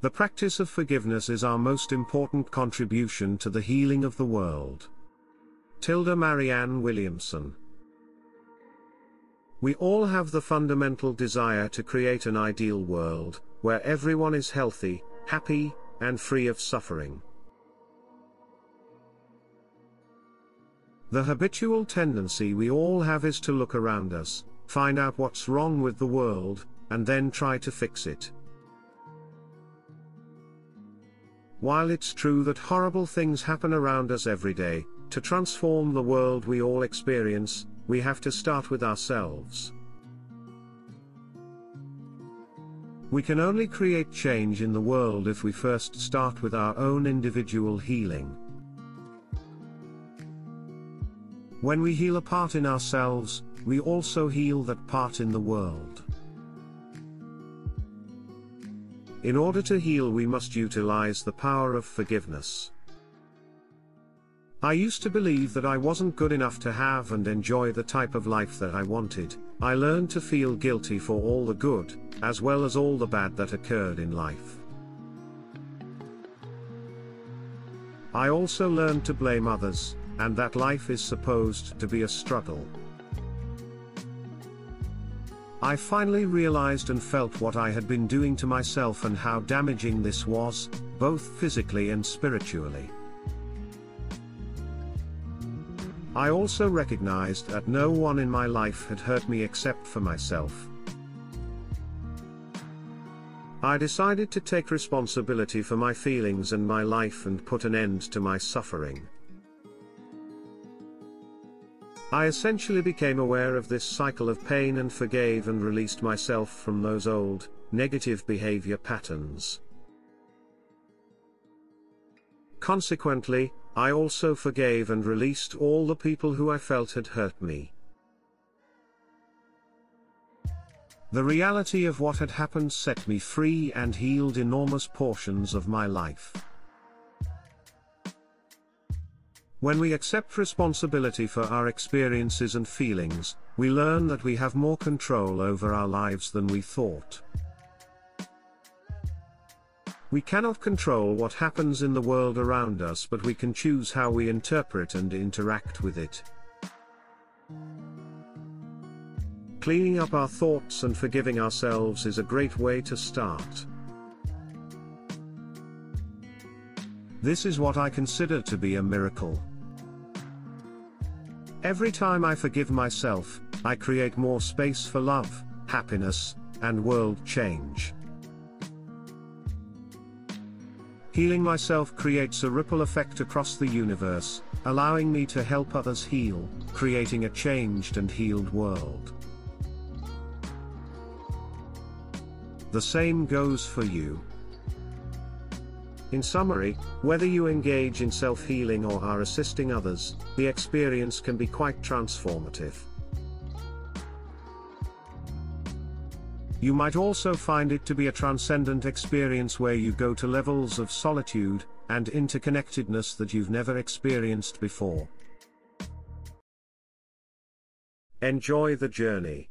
The practice of forgiveness is our most important contribution to the healing of the world. Tilda Marianne Williamson. We all have the fundamental desire to create an ideal world, where everyone is healthy, happy, and free of suffering. The habitual tendency we all have is to look around us, find out what's wrong with the world, and then try to fix it. While it's true that horrible things happen around us every day, to transform the world we all experience, we have to start with ourselves. We can only create change in the world if we first start with our own individual healing. When we heal a part in ourselves, we also heal that part in the world. In order to heal, we must utilize the power of forgiveness. I used to believe that I wasn't good enough to have and enjoy the type of life that I wanted. I learned to feel guilty for all the good, as well as all the bad that occurred in life. I also learned to blame others, and that life is supposed to be a struggle. I finally realized and felt what I had been doing to myself and how damaging this was, both physically and spiritually. I also recognized that no one in my life had hurt me except for myself. I decided to take responsibility for my feelings and my life and put an end to my suffering. I essentially became aware of this cycle of pain and forgave and released myself from those old, negative behavior patterns. Consequently, I also forgave and released all the people who I felt had hurt me. The reality of what had happened set me free and healed enormous portions of my life. When we accept responsibility for our experiences and feelings, we learn that we have more control over our lives than we thought. We cannot control what happens in the world around us, but we can choose how we interpret and interact with it. Cleaning up our thoughts and forgiving ourselves is a great way to start. This is what I consider to be a miracle. Every time I forgive myself, I create more space for love, happiness, and world change. Healing myself creates a ripple effect across the universe, allowing me to help others heal, creating a changed and healed world. The same goes for you. In summary, whether you engage in self-healing or are assisting others, the experience can be quite transformative. You might also find it to be a transcendent experience where you go to levels of solitude and interconnectedness that you've never experienced before. Enjoy the journey.